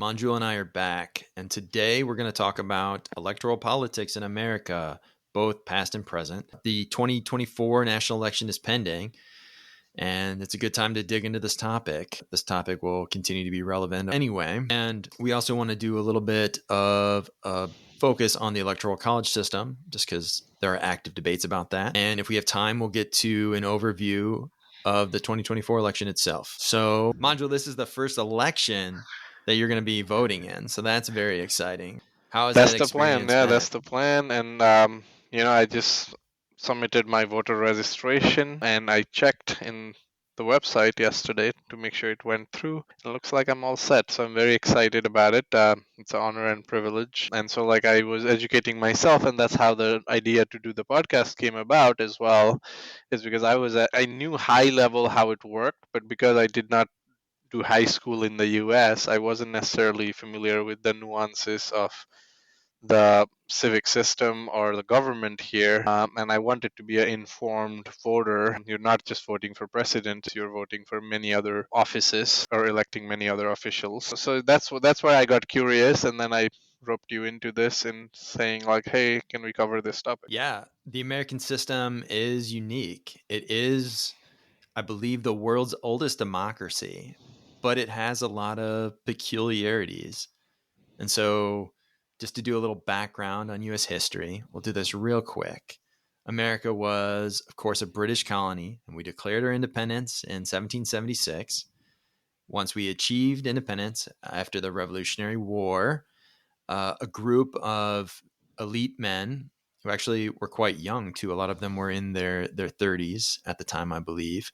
Manjul and I are back, and today we're going to talk about electoral politics in America, both past and present. The 2024 national election is pending, and it's a good time to dig into this topic. This topic will continue to be relevant anyway, and we also want to do a little bit of a focus on the electoral college system, just because there are active debates about that. And if we have time, we'll get to an overview of the 2024 election itself. So, Manjul, this is the first election that you're going to be voting in. So that's very exciting. How has That's that the plan. experience Yeah, been? that's the plan. And I just submitted my voter registration and I checked in the website yesterday to make sure it went through. It looks like I'm all set. So I'm very excited about it. It's an honor and privilege. And so like I was educating myself, and that's how the idea to do the podcast came about as well, is because I knew high level how it worked, but because I did not do high school in the US, I wasn't necessarily familiar with the nuances of the civic system or the government here. And I wanted to be an informed voter. You're not just voting for president, you're voting for many other offices or electing many other officials. So that's why I got curious, and then I roped you into this and saying like, hey, can we cover this topic? Yeah, the American system is unique. It is, I believe, the world's oldest democracy, but it has a lot of peculiarities. And so, just to do a little background on U.S. history, we'll do this real quick. America was, of course, a British colony, and we declared our independence in 1776. Once we achieved independence after the Revolutionary War, a group of elite men who actually were quite young, too, a lot of them were in their 30s at the time, I believe,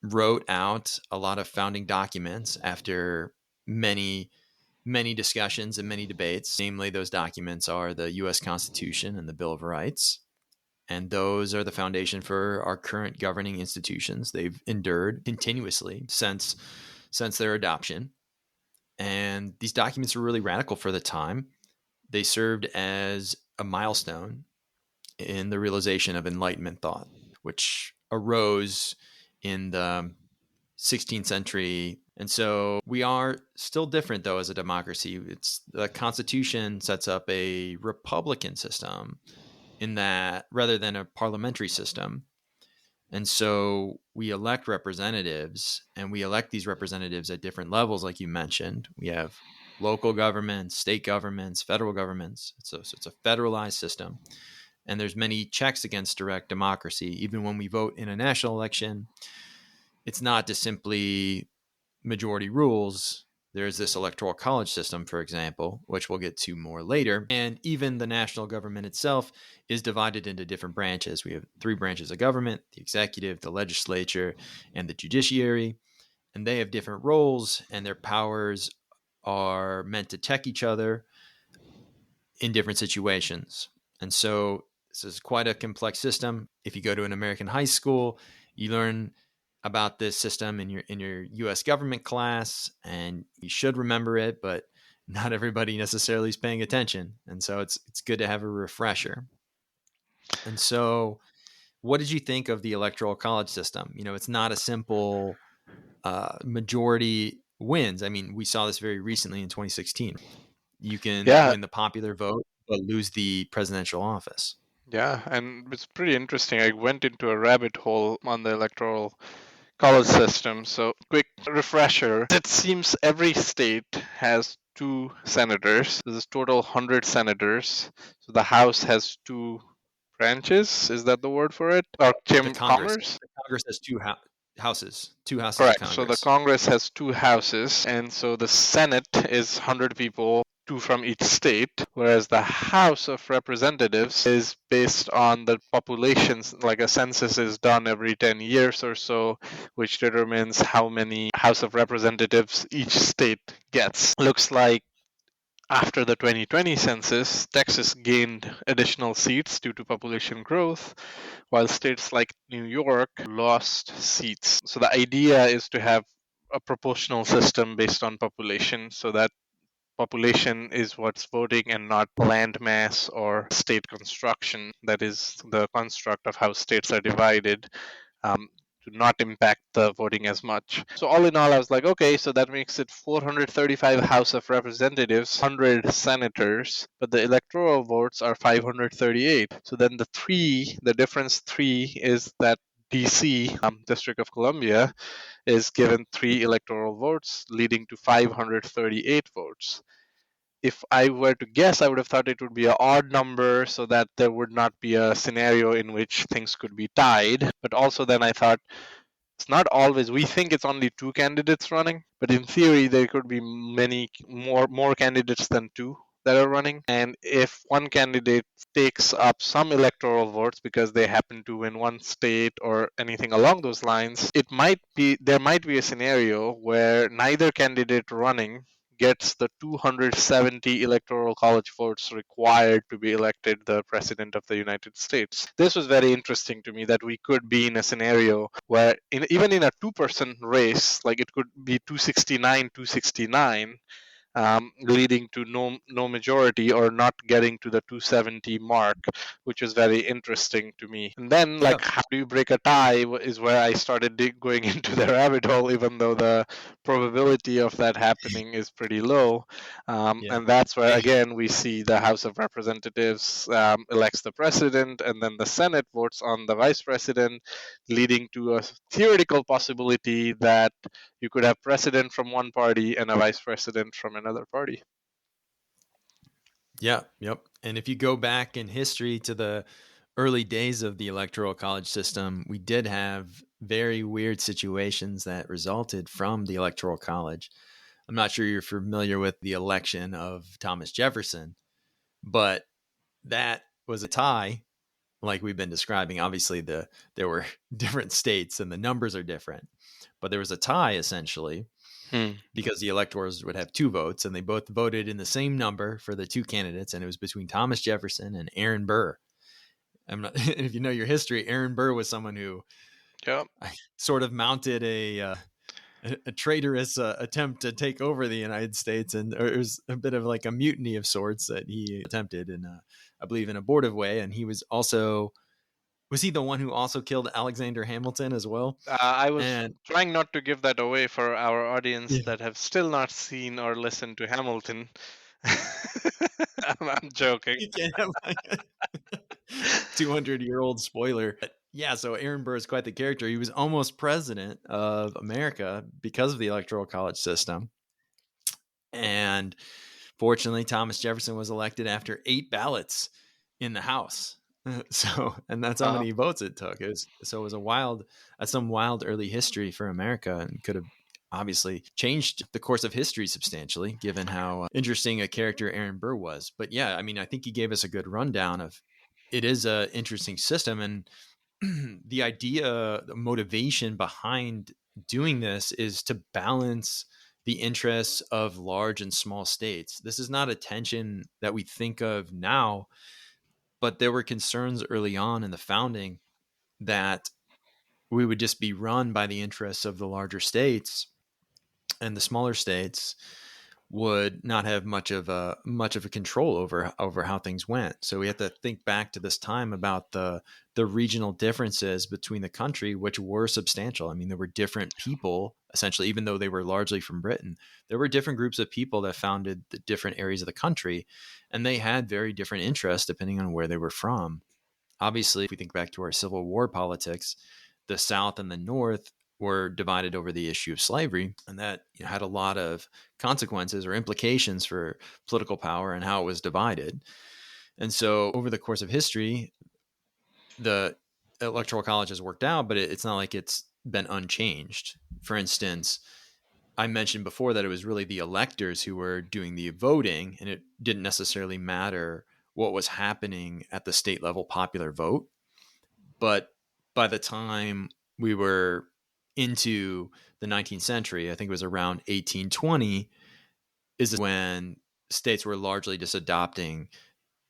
wrote out a lot of founding documents after many discussions and many debates. Namely, those documents are the U.S. Constitution and the Bill of Rights. And those are the foundation for our current governing institutions. They've endured continuously since their adoption. And these documents were really radical for the time. They served as a milestone in the realization of Enlightenment thought, which arose in the 16th century. And so we are still different, though, as a democracy. It's the Constitution sets up a republican system in that rather than a parliamentary system. And so we elect representatives, and we elect these representatives at different levels, like you mentioned. We have local governments, state governments, federal governments. So it's a federalized system. And there's many checks against direct democracy. Even when we vote in a national election, it's not just simply majority rules. There's this electoral college system, for example, which we'll get to more later. And even the national government itself is divided into different branches. We have 3 branches of government: the executive, the legislature, and the judiciary. And they have different roles, and their powers are meant to check each other in different situations. And so this is quite a complex system. If you go to an American high school, you learn about this system in your U.S. government class, and you should remember it, but not everybody necessarily is paying attention. And so it's good to have a refresher. And so, what did you think of the electoral college system? It's not a simple majority wins. I mean, we saw this very recently in 2016. You can Yeah, win the popular vote, but lose the presidential office. yeah, and it's pretty interesting. I went into a rabbit hole on the electoral college system. So, quick refresher. It seems every state has 2 senators. There's a total 100 senators. So the House has 2 branches. Is that the word for it? Or The Commerce? Congress has houses, 2 houses of Correct. So the Congress. Congress has 2 houses, and so the Senate is 100 people, 2 from each state, whereas the House of Representatives is based on the populations, like a census is done every 10 years or so, which determines how many House of Representatives each state gets. Looks like after the 2020 census, Texas gained additional seats due to population growth, while states like New York lost seats. So the idea is to have a proportional system based on population, so that population is what's voting and not land mass or state construction. That is the construct of how states are divided. to not impact the voting as much. So all in all, I was like, okay, so that makes it 435 House of Representatives, 100 senators, but the electoral votes are 538. So then the difference three is that DC, District of Columbia, is given 3 electoral votes, leading to 538 votes. If I were to guess, I would have thought it would be an odd number so that there would not be a scenario in which things could be tied. But also, then I thought it's not always, we think it's only 2 candidates running, but in theory, there could be many more candidates than 2 that are running. And if one candidate takes up some electoral votes because they happen to win one state or anything along those lines, there might be a scenario where neither candidate running gets the 270 electoral college votes required to be elected the president of the United States. This was very interesting to me, that we could be in a scenario where even in a two-person race, like it could be 269 269, leading to no majority or not getting to the 270 mark, which is very interesting to me. And then, Yeah. like, how do you break a tie is where I started going into the rabbit hole, even though the probability of that happening is pretty low. Yeah. And that's where, again, we see the House of Representatives elects the president, and then the Senate votes on the vice president, leading to a theoretical possibility that you could have president from one party and a vice president from another party. Yeah. Yep. And if you go back in history to the early days of the electoral college system, we did have very weird situations that resulted from the electoral college. I'm not sure you're familiar with the election of Thomas Jefferson, but that was a tie, like we've been describing. Obviously, there were different states and the numbers are different, but there was a tie essentially because the electors would have 2 votes and they both voted in the same number for the 2 candidates, and it was between Thomas Jefferson and Aaron Burr. If you know your history, Aaron Burr was someone who Yep. sort of mounted a traitorous attempt to take over the United States, and it was a bit of like a mutiny of sorts that he attempted in, I believe, an abortive way. And he was he the one who also killed Alexander Hamilton as well? I was And trying not to give that away for our audience yeah, that have still not seen or listened to Hamilton. I'm joking. you can't have like a 200-year-old spoiler. But yeah, so Aaron Burr is quite the character. He was almost president of America because of the electoral college system. And fortunately, Thomas Jefferson was elected after 8 ballots in the House. So, and that's how many votes it took. It was some wild early history for America, and could have obviously changed the course of history substantially, given how interesting a character Aaron Burr was. But yeah, I mean, I think he gave us a good rundown of it is a interesting system, and the idea, the motivation behind doing this is to balance the interests of large and small states. This is not a tension that we think of now, but there were concerns early on in the founding that we would just be run by the interests of the larger states, and the smaller states would not have much of a control over how things went. So we have to think back to this time about the regional differences between the country, which were substantial. I mean, there were different people, essentially, even though they were largely from Britain. There were different groups of people that founded the different areas of the country, and they had very different interests depending on where they were from. Obviously, if we think back to our Civil War politics, the South and the North were divided over the issue of slavery, and that had a lot of consequences or implications for political power and how it was divided. And so over the course of history, the electoral college has worked out, but it's not like it's been unchanged. For instance, I mentioned before that it was really the electors who were doing the voting, and it didn't necessarily matter what was happening at the state level popular vote. But by the time we were into the 19th century, I think it was around 1820, is when states were largely just adopting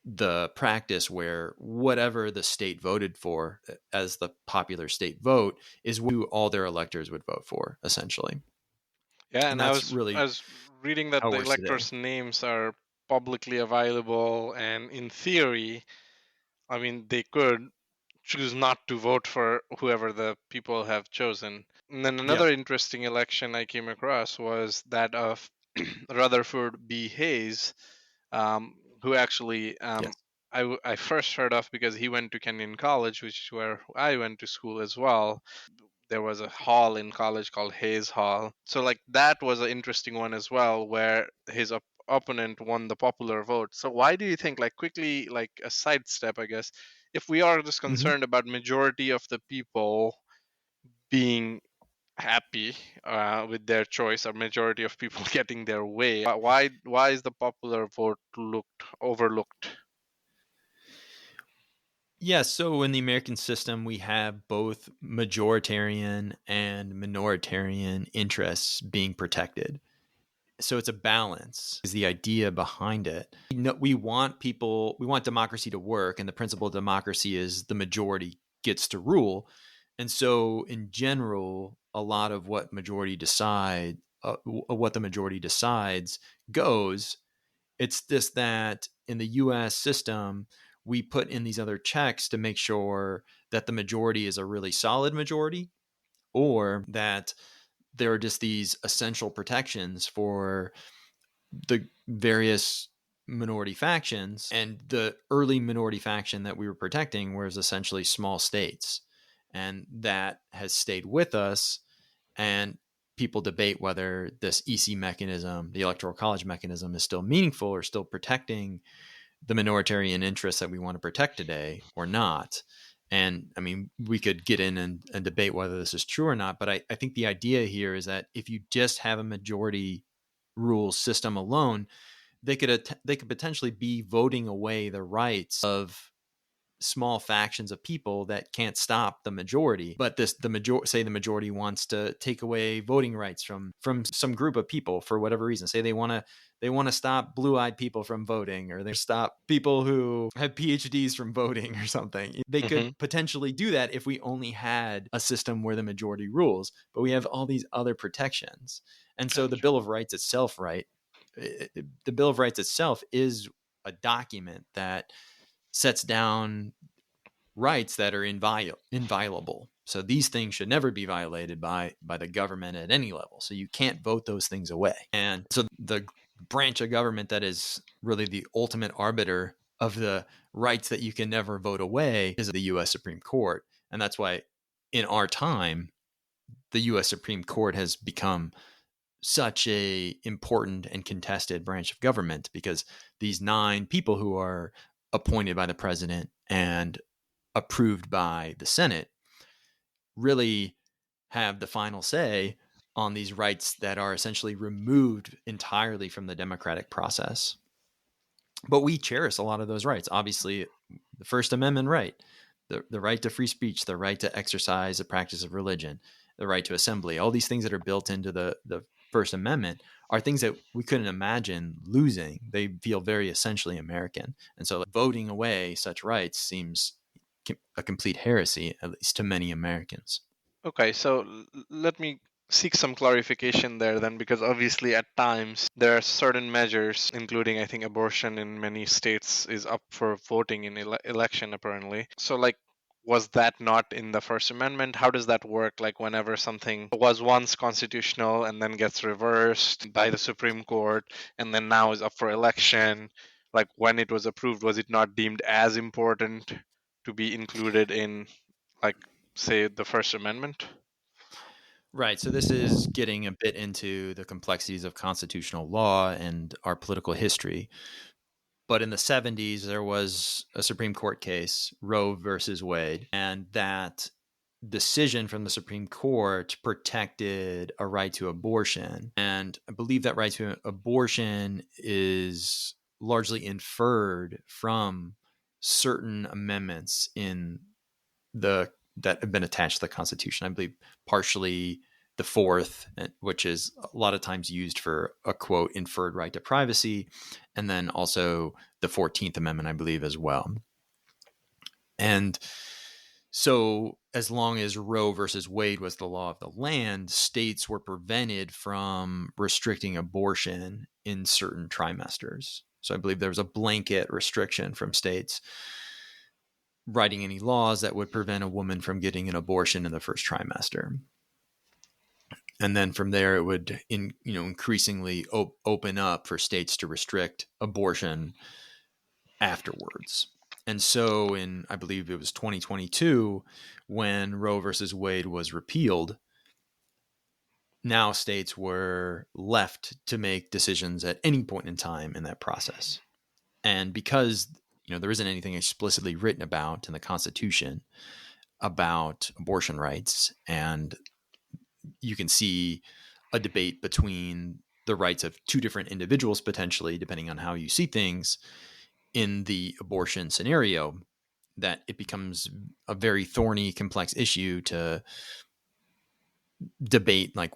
the practice where whatever the state voted for as the popular state vote is who all their electors would vote for, essentially. Yeah, And and I that's was really reading that how it the works today. electors' names are publicly available, and in theory, I mean, they could choose not to vote for whoever the people have chosen. And then another interesting election I came across was that of Rutherford B. Hayes, who actually Yes. I first heard of because he went to Kenyon College, which is where I went to school as well. There was a hall in college called Hayes Hall. So like that was an interesting one as well, where his opponent won the popular vote. So why do you think, like quickly, like a sidestep, I guess, if we are just Hmm. concerned about majority of the people being happy with their choice or majority of people getting their way, why is the popular vote looked overlooked? Yeah, so in the American system, we have both majoritarian and minoritarian interests being protected. So it's a balance, is the idea behind it. We want we want democracy to work, and the principle of democracy is the majority gets to rule. And so, in general, a lot of what the majority decides goes. It's just that in the US system, we put in these other checks to make sure that the majority is a really solid majority, or that there are just these essential protections for the various minority factions. And the early minority faction that we were protecting was essentially small states. And that has stayed with us. And people debate whether this EC mechanism, the electoral college mechanism, is still meaningful or still protecting the minoritarian interests that we want to protect today or not. And I mean, we could get in and debate whether this is true or not, but I think the idea here is that if you just have a majority rule system alone, they could potentially be voting away the rights of small factions of people that can't stop the majority. But the majority wants to take away voting rights from some group of people for whatever reason. Say they want to stop blue-eyed people from voting, or they stop people who have PhDs from voting or something. They Hmm. could potentially do that if we only had a system where the majority rules, but we have all these other protections. And so the Gotcha. Bill of Rights itself, right? The Bill of Rights itself is a document that sets down rights that are inviolable. So these things should never be violated by the government at any level. So you can't vote those things away. And so the branch of government that is really the ultimate arbiter of the rights that you can never vote away is the US Supreme Court. And that's why in our time the US Supreme Court has become such a important and contested branch of government, because these 9 people who are appointed by the president and approved by the Senate really have the final say on these rights that are essentially removed entirely from the democratic process. But we cherish a lot of those rights. Obviously, the First Amendment right, the right to free speech, the right to exercise the practice of religion, the right to assembly, all these things that are built into the First Amendment are things that we couldn't imagine losing. They feel very essentially American. And so voting away such rights seems a complete heresy, at least to many Americans. Okay, so let me seek some clarification there then, because obviously at times there are certain measures, including I think abortion in many states is up for voting in election apparently. So like, was that not in the First Amendment? How does that work? Like whenever something was once constitutional and then gets reversed by the Supreme Court and then now is up for election, like when it was approved, was it not deemed as important to be included in, like, say, the First Amendment? Right. So this is getting a bit into the complexities of constitutional law and our political history. But in the 70s, there was a Supreme Court case, Roe versus Wade, and that decision from the Supreme Court protected a right to abortion. And I believe that right to abortion is largely inferred from certain amendments in the that have been attached to the Constitution. I believe partially the fourth, which is a lot of times used for a quote inferred right to privacy, and then also the 14th Amendment, I believe, as well. And so, as long as Roe versus Wade was the law of the land, states were prevented from restricting abortion in certain trimesters. So, I believe there was a blanket restriction from states. writing any laws that would prevent a woman from getting an abortion in the first trimester. And then from there, it would increasingly open up for states to restrict abortion afterwards. And so I believe it was 2022, when Roe versus Wade was repealed, now states were left to make decisions at any point in time in that process. And because there isn't anything explicitly written about in the Constitution about abortion rights, and you can see a debate between the rights of two different individuals potentially, depending on how you see things in the abortion scenario, that it becomes a very thorny, complex issue to debate, like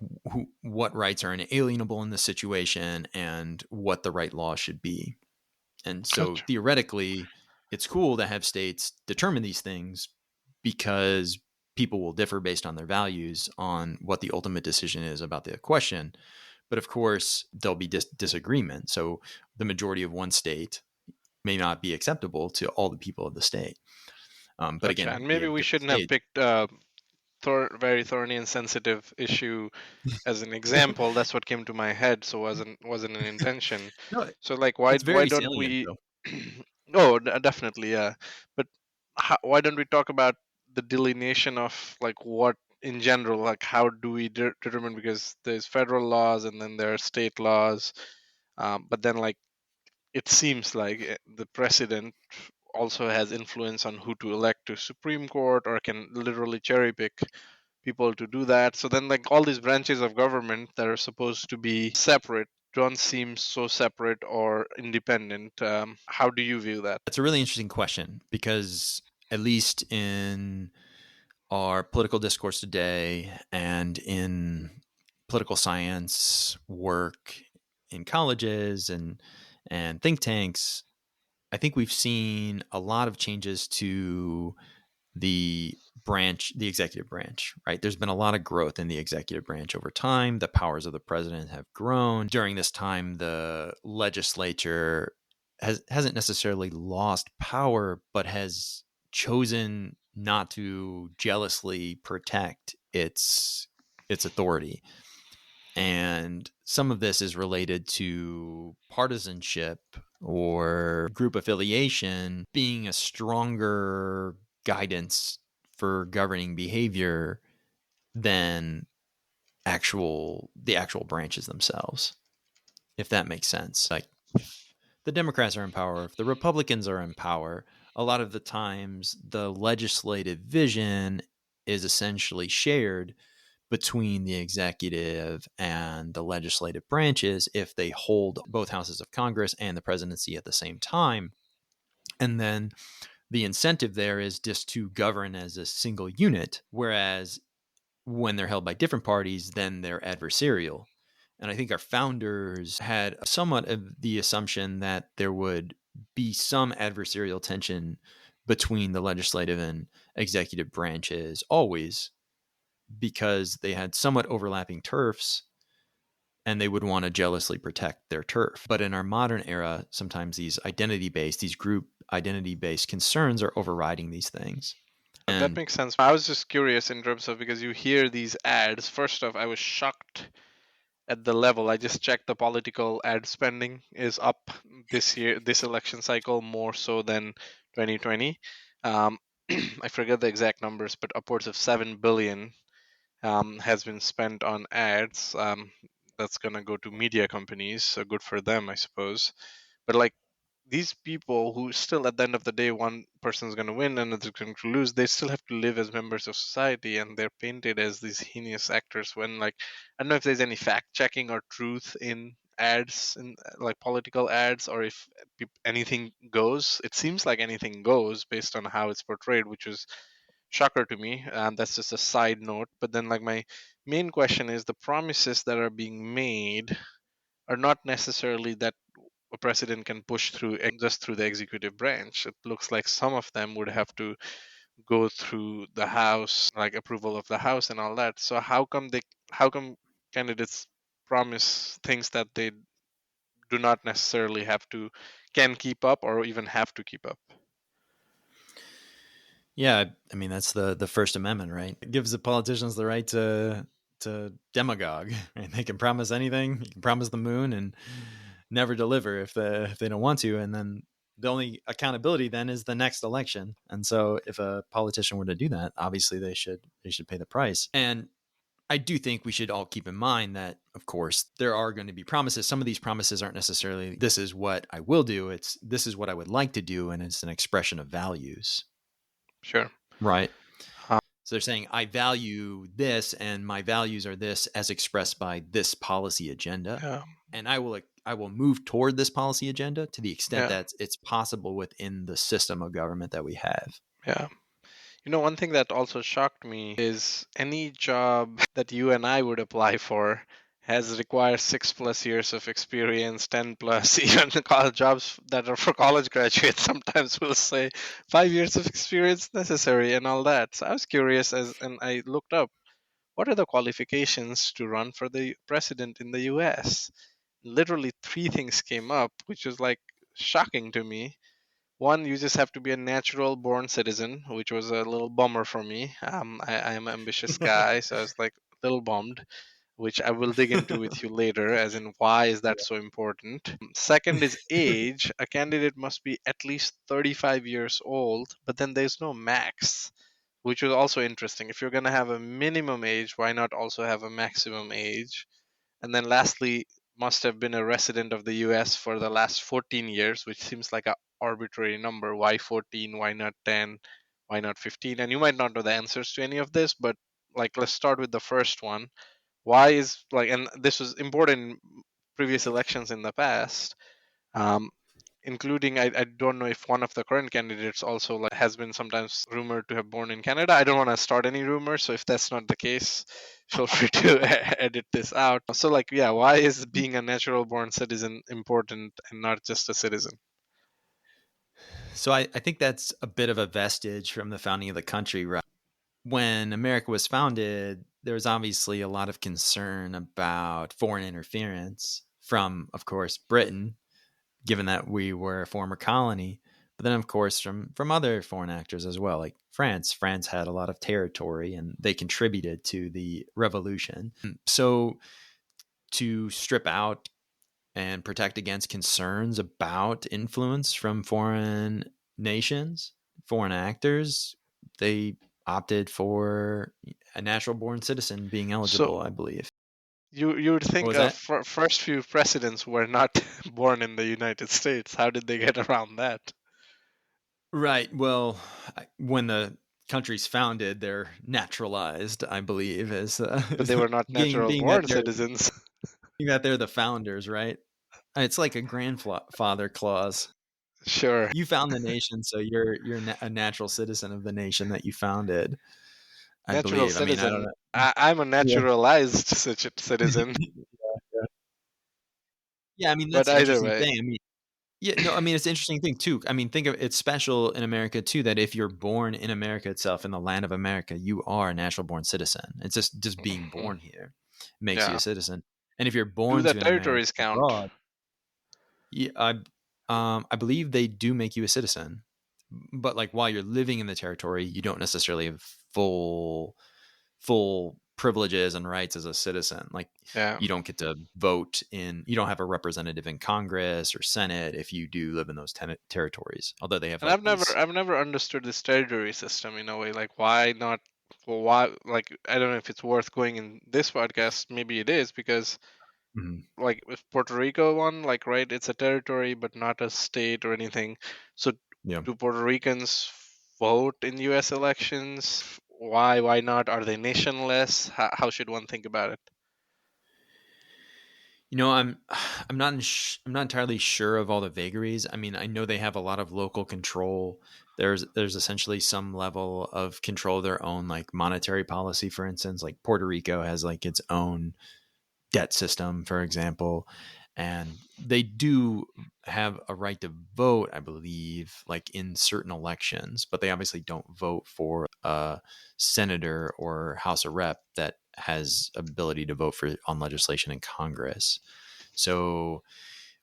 what rights are inalienable in this situation and what the right law should be. And so Gotcha. theoretically, it's cool to have states determine these things, because people will differ based on their values on what the ultimate decision is about the question. But of course, there'll be disagreement. So the majority of one state may not be acceptable to all the people of the state. But Gotcha. again, And you maybe have we different shouldn't have states. picked very thorny and sensitive issue as an example. That's what came to my head, so wasn't an intention. No, So like, why it's very don't salient, we? though. Oh, definitely, yeah. But why don't we talk about the delineation of like what in general, like how do we determine, because there's federal laws and then there are state laws, but then like it seems like the president also has influence on who to elect to Supreme Court, or can literally cherry pick people to do that. So then, like, all these branches of government that are supposed to be separate don't seem so separate or independent. How do you view that? That's a really interesting question, because at least in our political discourse today and in political science work in colleges and think tanks, I think we've seen a lot of changes to the executive branch, right? There's been a lot of growth in the executive branch over time. The powers of the president have grown. During this time, the legislature hasn't necessarily lost power, but has chosen not to jealously protect its authority. And some of this is related to partisanship or group affiliation being a stronger guidance for governing behavior than the actual branches themselves, if that makes sense. Like, if the Democrats are in power, if the Republicans are in power, a lot of the times the legislative vision is essentially shared between the executive and the legislative branches if they hold both houses of Congress and the presidency at the same time. And then the incentive there is just to govern as a single unit, whereas when they're held by different parties, then they're adversarial. And I think our founders had somewhat of the assumption that there would be some adversarial tension between the legislative and executive branches always, because they had somewhat overlapping turfs and they would want to jealously protect their turf. But in our modern era, sometimes these group identity based concerns are overriding these things. That And makes sense. I was just curious in terms of, because you hear these ads. First off, I was shocked at the level. I just checked, the political ad spending is up this year, this election cycle, more so than 2020. I forget the exact numbers, but upwards of 7 billion has been spent on ads. That's gonna go to media companies, so good for them, I suppose. But like, these people who still, at the end of the day, one person is going to win, another going to lose, they still have to live as members of society, and they're painted as these heinous actors. When, like, I don't know if there's any fact checking or truth in ads, in like political ads, or if anything goes. It seems like anything goes based on how it's portrayed, which is shocker to me. That's just a side note. But then, like, my main question is, the promises that are being made are not necessarily that a president can push through just through the executive branch. It looks like some of them would have to go through the House, like approval of the House and all that. So how come candidates promise things that they do not necessarily can keep up or even have to keep up? Yeah, I mean that's the First Amendment, right? It gives the politicians the right to demagogue, and they can promise anything. You can promise the moon and never deliver if they don't want to, and then the only accountability then is the next election. And so, if a politician were to do that, obviously they should pay the price. And I do think we should all keep in mind that, of course, there are going to be promises. Some of these promises aren't necessarily this is what I will do. It's this is what I would like to do, and it's an expression of values. Sure. Right. Uh, So they're saying, I value this and my values are this as expressed by this policy agenda. yeah. And I will move toward this policy agenda to the extent Yeah. that it's possible within the system of government that we have. Yeah. One thing that also shocked me is any job that you and I would apply for has requires 6+ years of experience, 10+. Even the college jobs that are for college graduates sometimes will say 5 years of experience necessary and all that. So I was curious and I looked up what are the qualifications to run for the president in the US. Literally three things came up, which was like shocking to me. One, you just have to be a natural born citizen, which was a little bummer for me. I am an ambitious guy, so I was like a little bummed, which I will dig into with you later, as in why is that so important. Second is age. A candidate must be at least 35 years old, but then there's no max, which was also interesting. If you're going to have a minimum age, why not also have a maximum age? And then lastly, must have been a resident of the US for the last 14 years, which seems like an arbitrary number. Why 14? Why not 10? Why not 15? And you might not know the answers to any of this, but like let's start with the first one. Why is like, and this was important in previous elections in the past. Um, Including I don't know if one of the current candidates also like has been sometimes rumored to have born in Canada. I don't want to start any rumors, so if that's not the case, feel free to edit this out. So like yeah, why is being a natural born citizen important and not just a citizen? So I think that's a bit of a vestige from the founding of the country, right? When America was founded, there was obviously a lot of concern about foreign interference from, of course, Britain, given that we were a former colony, but then of course from other foreign actors as well, like France. France had a lot of territory and they contributed to the revolution. So to strip out and protect against concerns about influence from foreign nations, foreign actors, they opted for a natural born citizen being eligible, I So believe. you would What think was that? first few presidents were not born in the United States. How did they get around that? Right. Well, when the country's founded, they're naturalized, I believe, as But they were not natural being that born citizens. they're the founders, right? It's like a grandfather clause. Sure. You found the nation, so you're a natural citizen of the nation that you founded, I Natural believe. I mean, I don't citizen. know. I'm a Yeah. naturalized such a citizen. Yeah, I mean But that's the either interesting way, thing. I mean, yeah, no, I mean it's an interesting thing too. I mean, think of it's special in America too that if you're born in America itself, in the land of America, you are a natural born citizen. It's just being mhm, born here makes you a yeah. citizen. And if you're Do born the to an American territories count? abroad, yeah, I believe they do make you a citizen. But like while you're living in the territory, you don't necessarily have full privileges and rights as a citizen. Like Yeah. you don't get to vote you don't have a representative in Congress or Senate if you do live in those territories. Although they have And like these. I've never understood this territory system in a way. Like why not? Well, why? Like I don't know if it's worth going in this podcast. Maybe it is because Mhm. like with Puerto Rico one, like right, it's a territory but not a state or anything. So Yeah. do Puerto Ricans vote in U.S. elections? Why? Why not? Are they nationless? How should one think about it? You know, I'm not entirely sure of all the vagaries. I mean, I know they have a lot of local control. There's essentially some level of control of their own like monetary policy, for instance. Like Puerto Rico has like its own debt system, for example. And they do have a right to vote, I believe, like in certain elections, but they obviously don't vote for a senator or House of Rep that has ability to vote for on legislation in Congress. So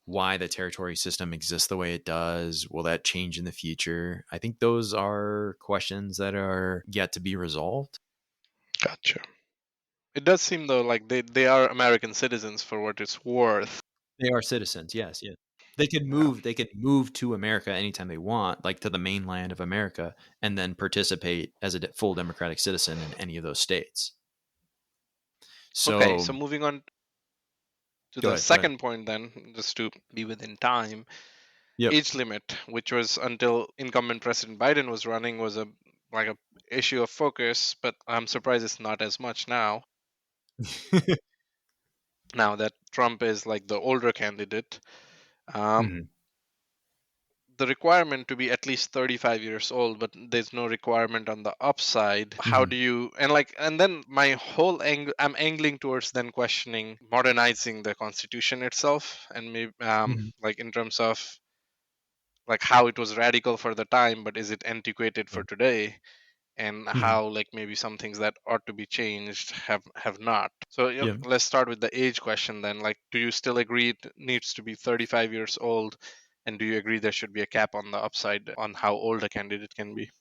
why the territory system exists the way it does. Will that change in the future? I think those are questions that are yet to be resolved. Gotcha. It does seem though like they are American citizens for what it's worth. They are citizens, yes, yes. They could Yeah. move. They could move to America anytime they want, like to the mainland of America, and then participate as a full democratic citizen in any of those states. Okay, So so moving on to go the ahead. Go ahead. second point then, just to be within time, Yep. age limit, which was until incumbent President Biden was running, was a like a issue of focus, but I'm surprised it's not as much now. Now that Trump is like the older candidate, um, Mhm. the requirement to be at least 35 years old, but there's no requirement on the upside. How Mhm. do you, and then my whole angle, I'm angling towards then questioning modernizing the Constitution itself, and maybe Mhm. like in terms of like how it was radical for the time, but is it antiquated for today? And Mhm. how like maybe some things that ought to be changed have not. So Yeah. let's start with the age question then. Like, do you still agree it needs to be 35 years old, and do you agree there should be a cap on the upside on how old a candidate can be?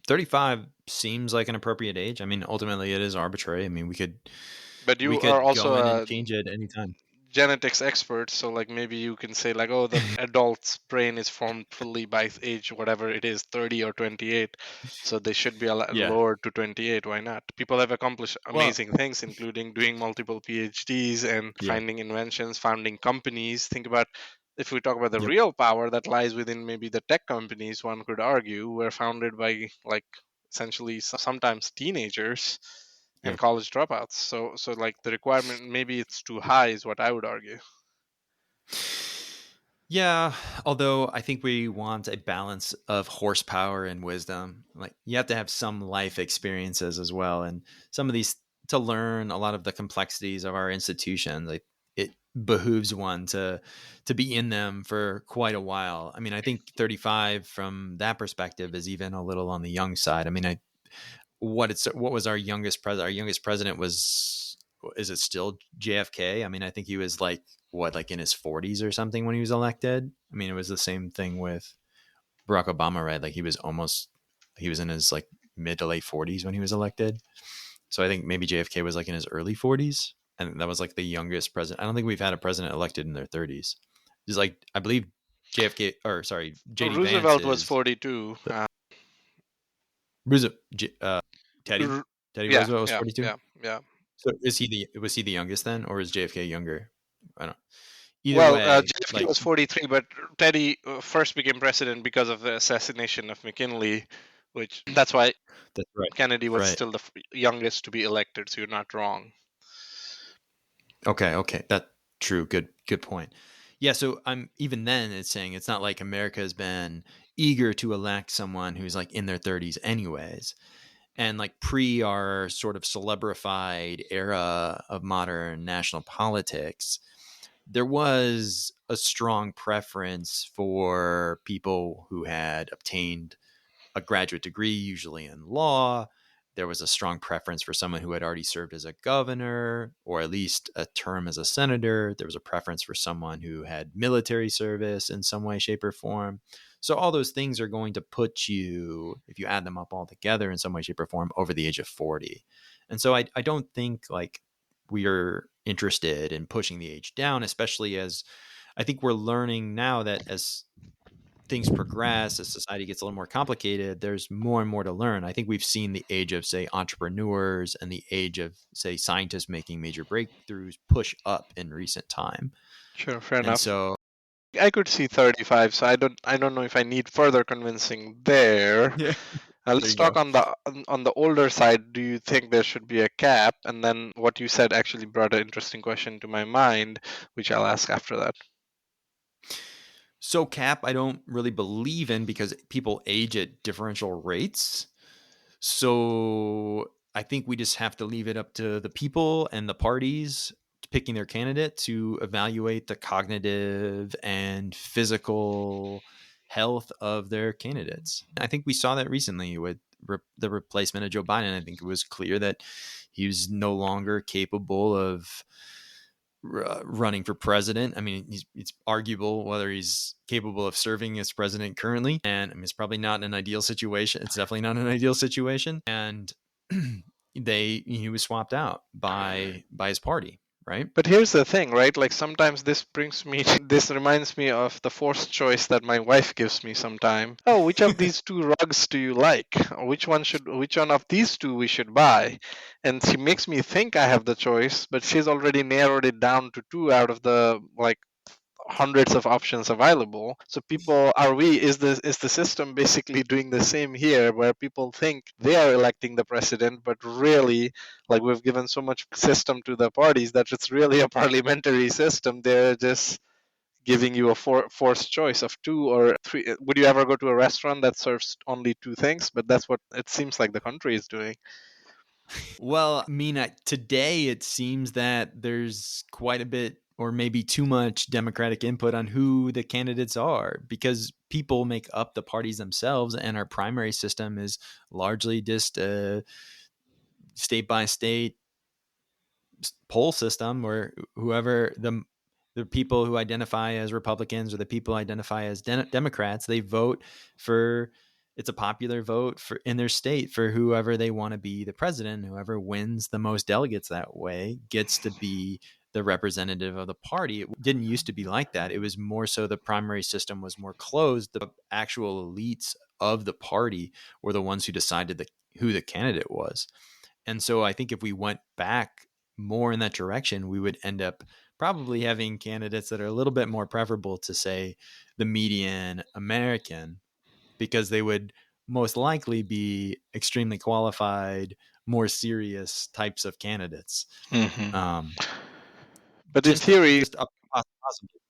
35 seems like an appropriate age. I mean, ultimately it is arbitrary. I mean, But we you are could also go in and a change it anytime. genetics expert, so like maybe you can say like, oh, the adult's brain is formed fully by age whatever it is, 30 or 28, so they should be Yeah. lowered to 28. Why not? People have accomplished Well, amazing things, including doing multiple PhDs and yeah. finding inventions, founding companies. Think about, if we talk about the Yep. real power that lies within maybe the tech companies, one could argue were founded by like essentially sometimes teenagers and Yep. college dropouts. So like the requirement, maybe it's too high is what I would argue. Yeah, although I think we want a balance of horsepower and wisdom. Like you have to have some life experiences as well, and some of these to learn a lot of the complexities of our institutions. Like it behooves one to be in them for quite a while. I mean, I think 35 from that perspective is even a little on the young side. I mean, what was our youngest president? Our youngest president was, is it still JFK? I mean, I think he was like what, like in his 40s or something when he was elected. I mean, it was the same thing with Barack Obama, right? Like he was in his like mid to late 40s when he was elected. So I think maybe JFK was like in his early 40s, and that was like the youngest president. I don't think we've had a president elected in their 30s. Just like I believe JFK, or sorry, JD Vance Roosevelt was is 42. Roosevelt. Teddy R- Teddy yeah, Roosevelt was yeah, 42. yeah, yeah. So was he the youngest then, or is JFK younger? I don't. Either Well, way, JFK like was 43, but Teddy first became president because of the assassination of McKinley, which that's why that's right. Kennedy That's was right. still the youngest to be elected. So you're not wrong. Okay, okay, that true. Good point. Yeah, so I'm even then it's saying it's not like America has been eager to elect someone who's like in their 30s anyways. And like pre our sort of celebrified era of modern national politics, there was a strong preference for people who had obtained a graduate degree, usually in law. There was a strong preference for someone who had already served as a governor or at least a term as a senator. There was a preference for someone who had military service in some way, shape, or form. So, all those things are going to put you, if you add them up all together in some way, shape, or form, over the age of 40. And so, I don't think like we are interested in pushing the age down, especially as I think we're learning now that as things progress, as society gets a little more complicated, there's more and more to learn. I think we've seen the age of, say, entrepreneurs and the age of, say, scientists making major breakthroughs push up in recent time. Sure, fair And enough. so, I could see 35, so I don't know if I need further convincing there. yeah, there Let's you talk go. on the older side. Do you think there should be a cap? And then what you said actually brought an interesting question to my mind, which I'll ask after that. So, cap, I don't really believe in because people age at differential rates. So I think we just have to leave it up to the people and the parties picking their candidate to evaluate the cognitive and physical health of their candidates. I think we saw that recently with the replacement of Joe Biden. I think it was clear that he was no longer capable of running for president. I mean, it's arguable whether he's capable of serving as president currently. And I mean, it's probably not an ideal situation. It's definitely not an ideal situation. And he was swapped out by his party, right? But here's the thing, right? Like sometimes this reminds me of the forced choice that my wife gives me sometime. Oh, which of these two rugs do you like? Or which one of these two we should buy? And she makes me think I have the choice, but she's already narrowed it down to two out of the like hundreds of options available. So people are we is the system basically doing the same here, where people think they are electing the president, but really, like, we've given so much system to the parties that it's really a parliamentary system. They're just giving you a forced choice of two or three. Would you ever go to a restaurant that serves only two things? But that's what it seems like the country is doing. Well, I mean, today it seems that there's quite a bit, or maybe too much, democratic input on who the candidates are, because people make up the parties themselves, and our primary system is largely just a state by state poll system where whoever the people who identify as Republicans or the people who identify as Democrats, they vote for. It's a popular vote for in their state for whoever they want to be the president. Whoever wins the most delegates that way gets to be the representative of the party. It didn't used to be like that. It was more so the primary system was more closed. The actual elites of the party were the ones who decided who the candidate was. And so I think if we went back more in that direction, we would end up probably having candidates that are a little bit more preferable to, say, the median American, because they would most likely be extremely qualified, more serious types of candidates. Hmm. Um, But in just theory, just up possibly.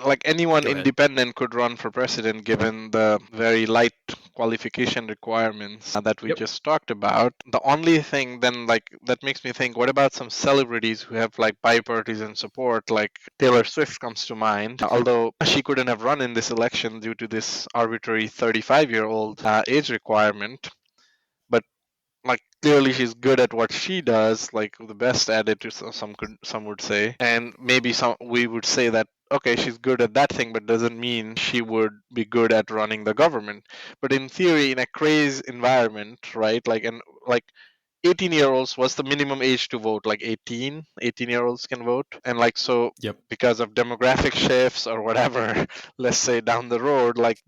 like anyone Go ahead. independent could run for president given the very light qualification requirements that we Yep. just talked about. The only thing then, like, that makes me think, what about some celebrities who have like bipartisan support? Like Taylor Swift comes to mind, although she couldn't have run in this election due to this arbitrary 35-year-old age requirement. But like clearly she's good at what she does, like the best at it, some would say. And maybe some we would say that okay, she's good at that thing, but doesn't mean she would be good at running the government. But in theory, in a crazy environment, right, like, and like 18-year-olds, what's the minimum age to vote? Like 18-year-olds can vote. And like, so Yep. because of demographic shifts or whatever, let's say down the road, like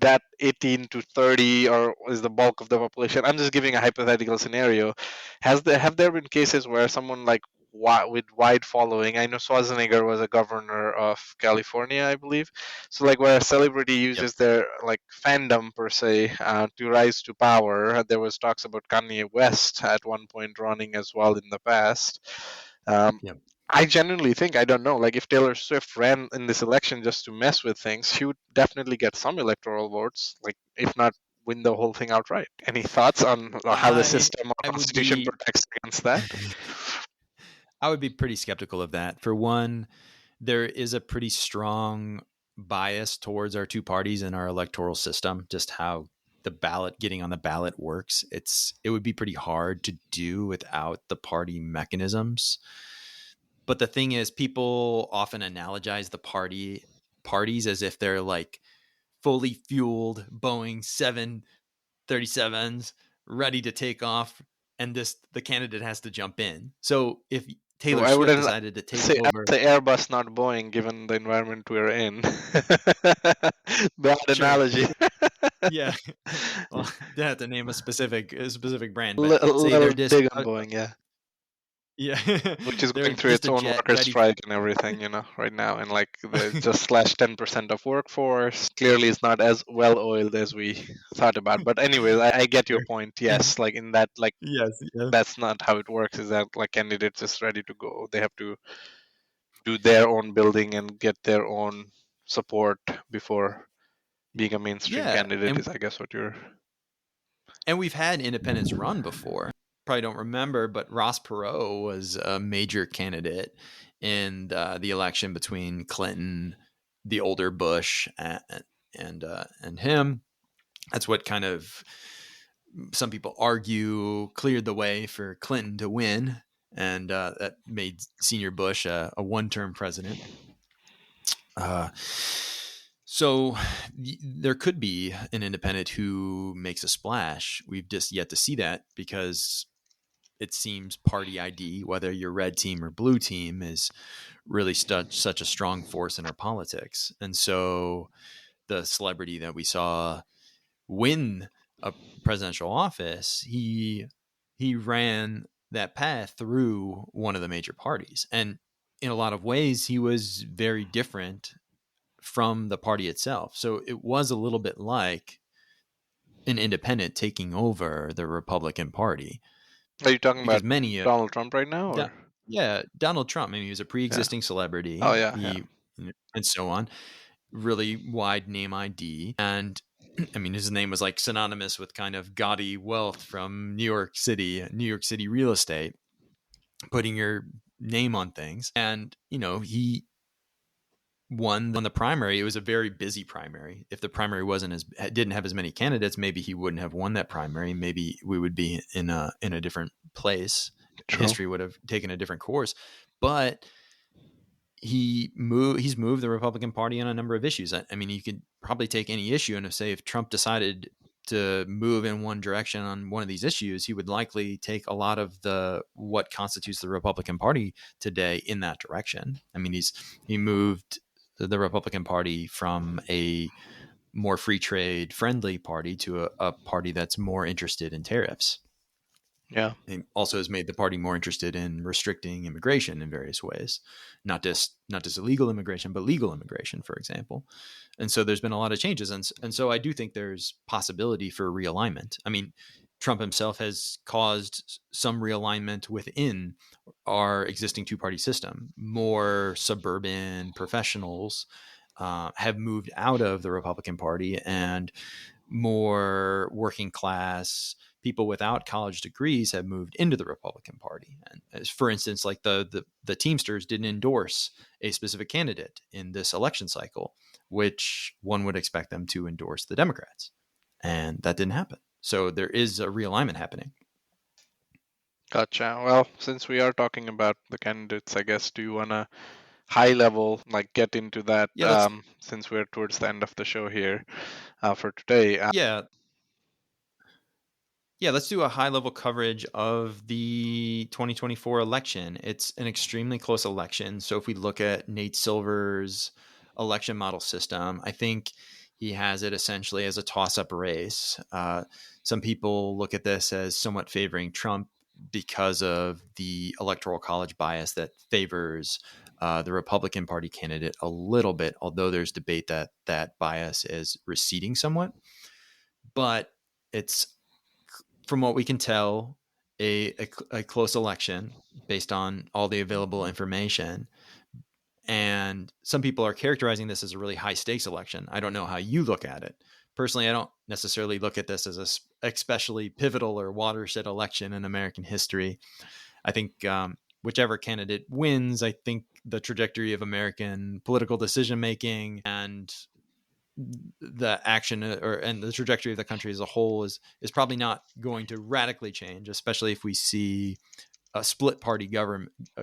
that 18 to 30 or is the bulk of the population. I'm just giving a hypothetical scenario. Have there been cases where someone like with wide following, I know Schwarzenegger was a governor of California, I believe, so like where a celebrity Yep. uses their like fandom per se to rise to power. There was talks about Kanye West at one point running as well in the past. um, Yep. I genuinely think, I don't know, like if Taylor Swift ran in this election just to mess with things, she would definitely get some electoral votes, like if not win the whole thing outright. Any thoughts on how the I system or I would constitution be protects against that? I would be pretty skeptical of that. For one, there is a pretty strong bias towards our two parties in our electoral system, just how the ballot getting on the ballot works. It would be pretty hard to do without the party mechanisms. But the thing is, people often analogize the parties as if they're like fully fueled Boeing 737s ready to take off, and the candidate has to jump in. So if So Taylor I Swift wouldn't decided to take say, I'd over. say Airbus, not Boeing, given the environment we're in. Bad Sure. analogy. Yeah. Well, they have to name a specific brand, but say Little they're just dig on Boeing, yeah. yeah, Which is they're going through just its a own jet worker ready. strike and everything, right now, and like they just slashed 10% of workforce. Clearly, it's not as well oiled as we thought about. But anyways, I get your Sure. point. Yes, like in that, like Yes, yes. that's not how it works. Is that like candidates just ready to go? They have to do their own building and get their own support before being a mainstream Yeah, candidate. Is I guess what you're. and we've had independents run before. Probably don't remember, but Ross Perot was a major candidate in the election between Clinton, the older Bush, and him. That's what kind of, some people argue, cleared the way for Clinton to win. and that made Senior Bush a one-term president. Uh, so there could be an independent who makes a splash. We've just yet to see that because it seems party ID, whether you're red team or blue team, is really such a strong force in our politics. And so the celebrity that we saw win a presidential office, he ran that path through one of the major parties. And in a lot of ways, he was very different from the party itself. So it was a little bit like an independent taking over the Republican Party, Are you talking because about many Donald Trump right now, or? yeah, Donald Trump. I mean, he was a Yeah. pre-existing Oh, celebrity. yeah, yeah. He and so on, really wide name ID, and I mean, his name was like synonymous with kind of gaudy wealth from New York City real estate, putting your name on things. And he won the primary. It was a very busy primary. If the primary didn't have as many candidates, maybe he wouldn't have won that primary. Maybe we would be in a different place. True. History would have taken a different course. But he's moved the Republican Party on a number of issues. I mean, you could probably take any issue and say if Trump decided to move in one direction on one of these issues, he would likely take a lot of what constitutes the Republican Party today in that direction. I mean, he moved the Republican Party from a more free trade friendly party to a party that's more interested in tariffs. Yeah. It also has made the party more interested in restricting immigration in various ways, not just illegal immigration, but legal immigration, for example. And so there's been a lot of changes, and so I do think there's possibility for realignment. I mean, Trump himself has caused some realignment within our existing two-party system. More suburban professionals have moved out of the Republican Party, and more working class people without college degrees have moved into the Republican Party. And as, for instance, like the Teamsters didn't endorse a specific candidate in this election cycle, which one would expect them to endorse the Democrats. And that didn't happen. So there is a realignment happening. Gotcha. Well, since we are talking about the candidates, I guess, do you want to high level get into that, Yeah, let's since we're towards the end of the show here for today? yeah, Yeah, let's do a high level coverage of the 2024 election. It's an extremely close election. So if we look at Nate Silver's election model system, I think he has it essentially as a toss up race. Some people look at this as somewhat favoring Trump because of the electoral college bias that favors the Republican Party candidate a little bit, although there's debate that that bias is receding somewhat. But it's, from what we can tell, a close election based on all the available information. And some people are characterizing this as a really high stakes election. I don't know how you look at it. Personally, I don't necessarily look at this as a especially pivotal or watershed election in American history. I think whichever candidate wins, I think the trajectory of American political decision making and the action and the trajectory of the country as a whole is probably not going to radically change, especially if we see a split party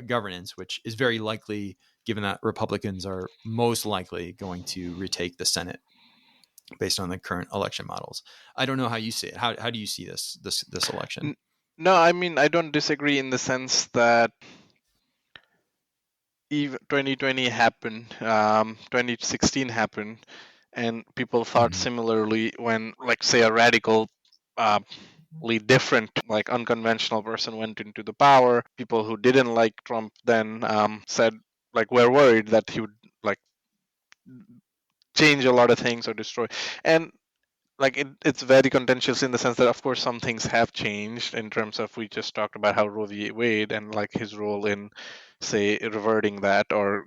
governance, which is very likely given that Republicans are most likely going to retake the Senate based on the current election models. I don't know how you see it. How do you see this election? No, I mean, I don't disagree in the sense that even 2020 happened, 2016 happened, and people thought Mm-hmm. similarly when, like, say, a radical, different, like, unconventional person went into the power. People who didn't like Trump then said, like, we're worried that he would, like, change a lot of things or destroy. And like it's very contentious in the sense that of course some things have changed in terms of, we just talked about how Roe v. Wade and like his role in, say, reverting that or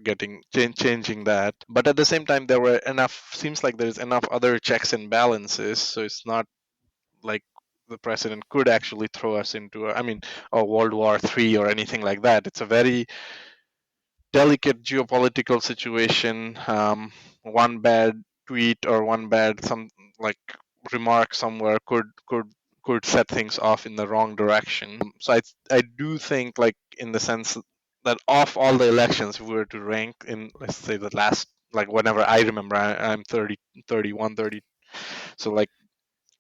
changing that. But at the same time, there were enough, seems like there's enough other checks and balances, so it's not like the president could actually throw us into a World War III or anything like that. It's a very delicate geopolitical situation. One bad tweet or one bad some like remark somewhere could could set things off in the wrong direction. So I do think, like, in the sense that of all the elections, if we were to rank in, let's say, the last, like, whenever I remember, I'm 30, 31, 30. So, like,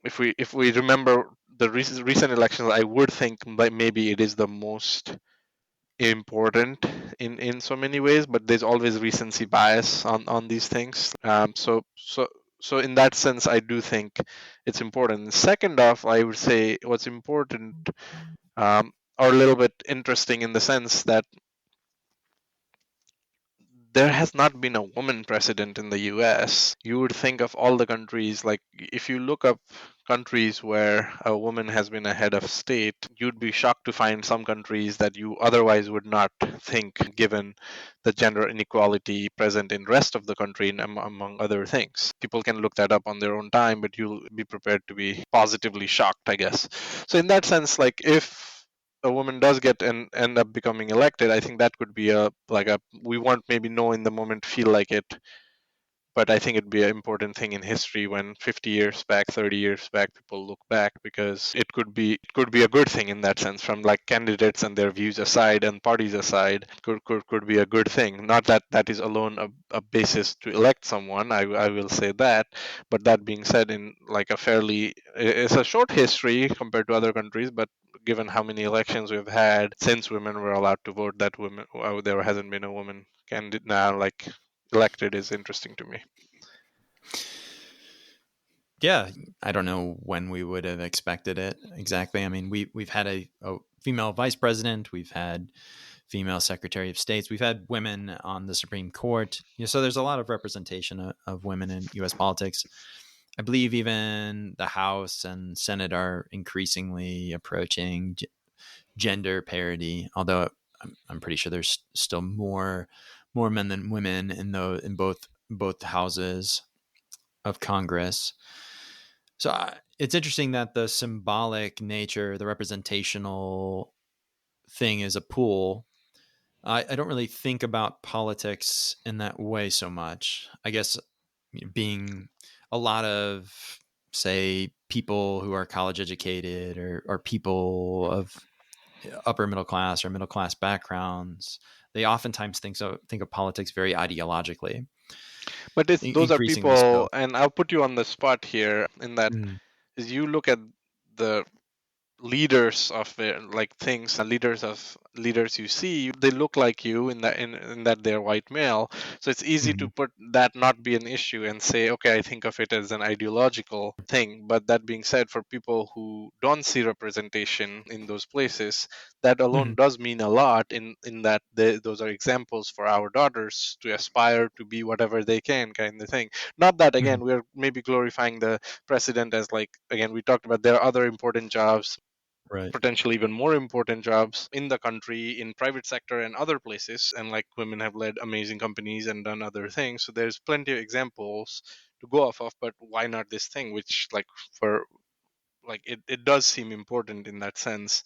if we remember the recent elections, I would think that maybe it is the most important in so many ways, but there's always recency bias on these things. So in that sense, I do think it's important. Second off, I would say what's important, or a little bit interesting, in the sense that there has not been a woman president in the US. You would think of all the countries, like, if you look up countries where a woman has been a head of state, you'd be shocked to find some countries that you otherwise would not think, given the gender inequality present in rest of the country, and among other things. People can look that up on their own time, but you'll be prepared to be positively shocked, I guess. So in that sense, like, if a woman does get and end up becoming elected, I think that could be a, like, a, we won't maybe know in the moment, feel like it, but I think it'd be an important thing in history when 50 years back, 30 years back, people look back, because it could be a good thing in that sense, from, like, candidates and their views aside and parties aside, could be a good thing. Not that that is alone a basis to elect someone, I will say that, but that being said, in, like, a fairly, it's a short history compared to other countries, but given how many elections we've had since women were allowed to vote, that women, there hasn't been a woman candidate now, like, elected, is interesting to me. Yeah, I don't know when we would have expected it exactly. I mean, we've had a female vice president, we've had female secretary of states, we've had women on the Supreme Court. So there's a lot of representation of women in U.S. politics. I believe even the House and Senate are increasingly approaching gender parity, although I'm pretty sure there's still more men than women in both houses of Congress. So it's interesting that the symbolic nature, the representational thing is a pool. I don't really think about politics in that way so much. I guess being a lot of, say, people who are college educated or people of upper middle class or middle class backgrounds, they oftentimes think of politics very ideologically, But those are increasingly so. people, and I'll put you on the spot here, in that, Mm, is you look at the leaders of it, like, things, leaders of leaders you see, they look like you, in that they're white male. So it's easy to mm, put that not be an issue and say, okay, I think of it as an ideological thing. But that being said, for people who don't see representation in those places, that alone mm, does mean a lot, in that those are examples for our daughters to aspire to be whatever they can, kind of thing. Not that, again, mm, we're maybe glorifying the president as, like, again, we talked about there are other important jobs, right. potentially even more important jobs in the country, in private sector and other places, and, like, women have led amazing companies and done other things. So there's plenty of examples to go off of, but why not this thing, which, like, for, like, it does seem important in that sense.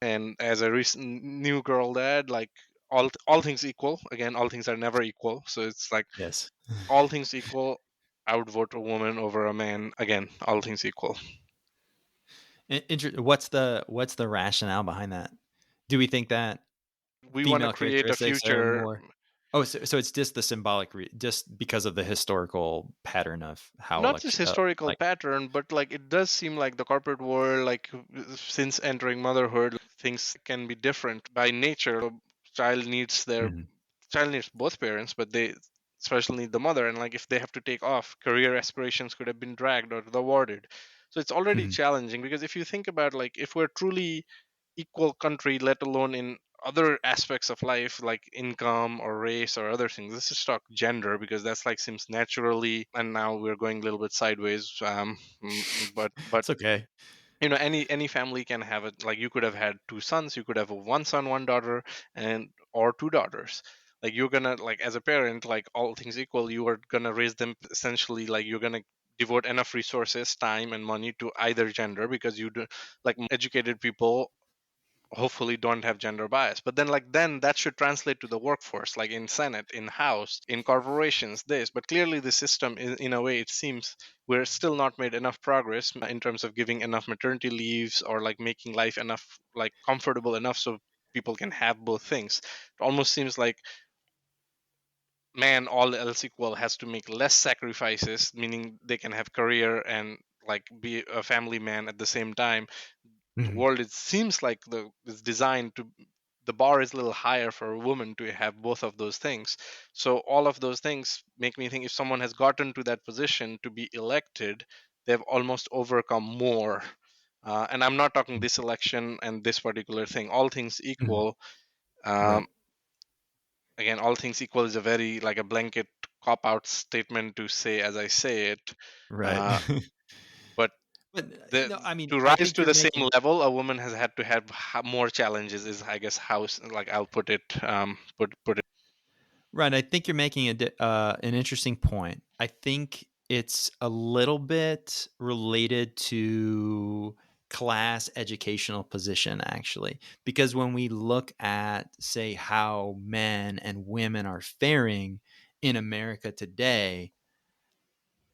And as a recent new girl dad, like, all things equal, again, all things are never equal, so it's like, Yes. all things equal, I would vote a woman over a man, again, all things equal. What's the rationale behind that? Do we think that We want to female create a characteristics are future. more? Oh, so it's just the symbolic, just because of the historical pattern of how Not just election, historical like. pattern, but, like, it does seem like the corporate world, like, since entering motherhood, things can be different by nature. child needs their Mhm, child needs both parents, but they especially need the mother, and, like, if they have to take off, career aspirations could have been dragged or thwarted. So it's already mhm, challenging, because if you think about, like, if we're truly equal country, let alone in other aspects of life, like income or race or other things. Let's just talk gender, because that's, like, seems naturally, and now we're going a little bit sideways. But it's okay. any family can have it. Like, you could have had two sons, you could have a one son, one daughter, and or two daughters. Like, you're gonna, like, as a parent, like, all things equal, you are gonna raise them essentially, like, you're gonna devote enough resources, time, and money to either gender, because you do, like, educated people hopefully don't have gender bias. But then that should translate to the workforce, like in Senate, in House, in corporations, this. But clearly the system is, in a way, it seems we're still not made enough progress in terms of giving enough maternity leaves, or like making life enough, like comfortable enough so people can have both things. It almost seems like man, all else equal, has to make less sacrifices, meaning they can have career and like be a family man at the same time. The Mhm. world, it seems like is designed to, the bar is a little higher for a woman to have both of those things. So all of those things make me think, if someone has gotten to that position to be elected, they've almost overcome more. And I'm not talking this election and this particular thing, all things Mhm. equal. um, Right. Again, all things equal is a very like a blanket cop out statement to say as I say it. Right. uh, but But the no, I mean, to I rise think to you're the same making level, a woman has had to have more challenges, is I guess how like I'll put it, put it. right. I think you're making an interesting point. I think it's a little bit related to class educational position, actually, because when we look at, say, how men and women are faring in America today,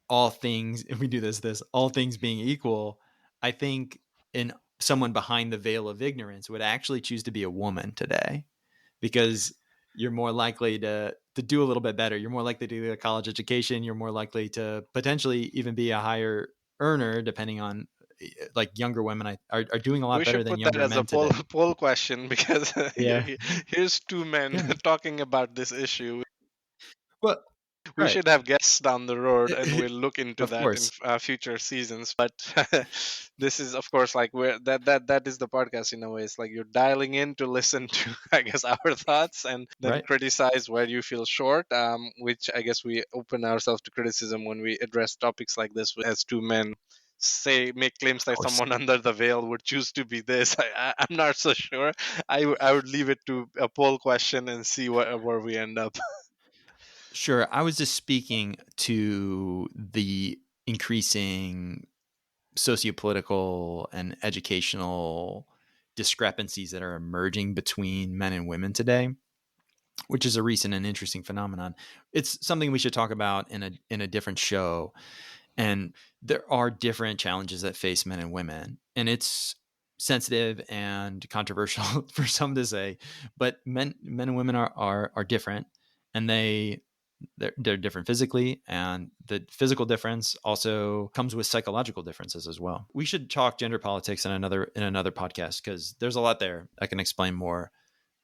all things, if we do this, all things being equal, I think in someone behind the veil of ignorance would actually choose to be a woman today, because you're more likely to do a little bit better. You're more likely to do a college education. You're more likely to potentially even be a higher earner, depending on, like, younger women are doing a lot We better should than put that younger as a men poll today. poll question, because Yeah. here's two men Yeah. talking about this issue. Well, We right. should have guests down the road, and we'll look into Of that in course. future seasons. But this is, of course, like where that is the podcast in a way. It's like you're dialing in to listen to, I guess, our thoughts, and then Right. criticize where you feel short. Which I guess we open ourselves to criticism when we address topics like this as two men say make claims Of that course. someone under the veil would choose to be this. I'm not so sure. I would leave it to a poll question and see where we end up. Sure. I was just speaking to the increasing sociopolitical and educational discrepancies that are emerging between men and women today, which is a recent and interesting phenomenon. It's something we should talk about in a different show. And there are different challenges that face men and women, and it's sensitive and controversial for some to say, but men and women are different, and they're different physically, and the physical difference also comes with psychological differences as well. We should talk gender politics in another podcast, because there's a lot there. I can explain more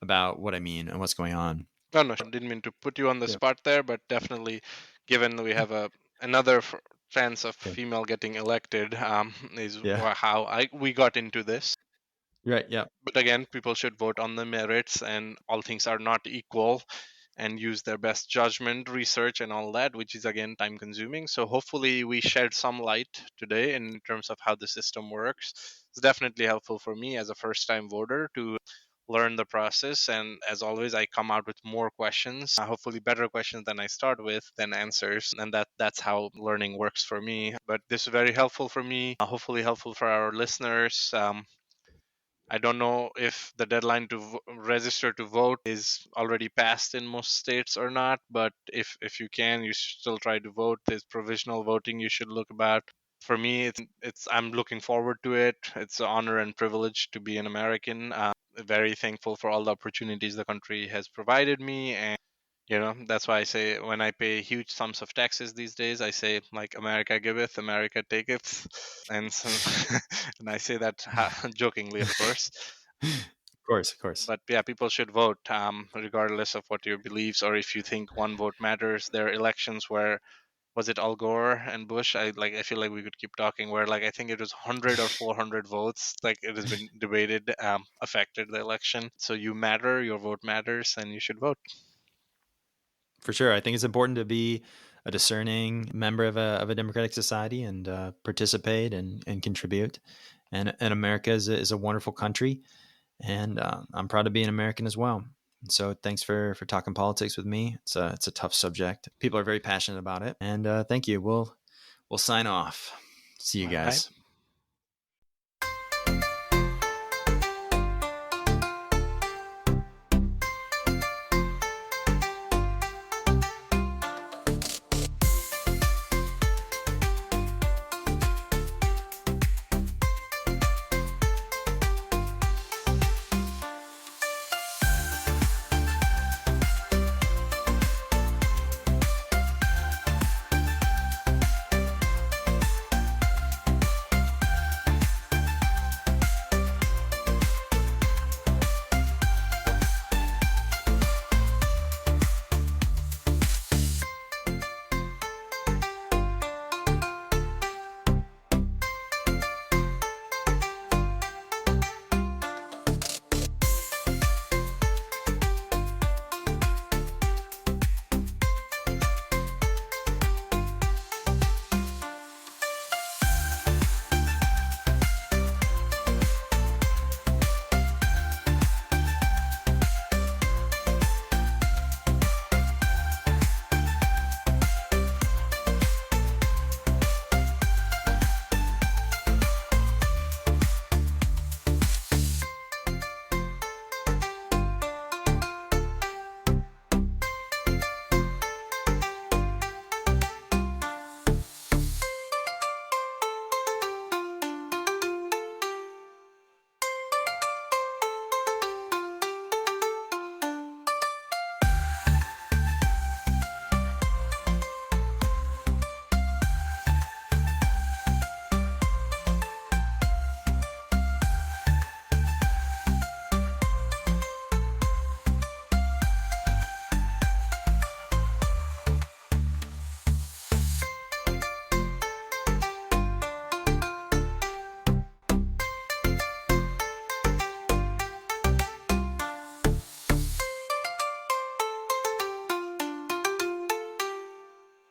about what I mean and what's going on. No, no, didn't mean to put you on the Yeah. spot there, but definitely, given we have another chance of Yeah. female getting elected, is Yeah. how we got into this. Right. Yeah. But again, people should vote on the merits, and all things are not equal, and use their best judgment, research, and all that, which is again time consuming. So hopefully, we shed some light today in terms of how the system works. It's definitely helpful for me as a first time voter to learn the process, and as always I come out with more questions, hopefully better questions than I start with than answers, and that's how learning works for me. But this is very helpful for me, hopefully helpful for our listeners. I don't know if the deadline to register to vote is already passed in most states or not, but if you can, you should still try to vote. There's provisional voting you should look about. For me, it's I'm looking forward to it. It's an honor and privilege to be an American. Very thankful for all the opportunities the country has provided me, and that's why I say, when I pay huge sums of taxes these days, I say, like, America giveth, America taketh. And so, and I say that jokingly, of course. Of course. Of course. But yeah, people should vote, regardless of what your beliefs, or if you think one vote matters. There are elections where, was it Al Gore and Bush? I feel like we could keep talking, where like I think it was 100 or 400 votes, like it has been debated, affected the election. So you matter, your vote matters, and you should vote. For sure. I think it's important to be a discerning member of a democratic society, and participate and contribute. And America is a wonderful country, and I'm proud to be an American as well. So thanks for talking politics with me. It's a tough subject. People are very passionate about it, and thank you. We'll sign off. See you All right. guys.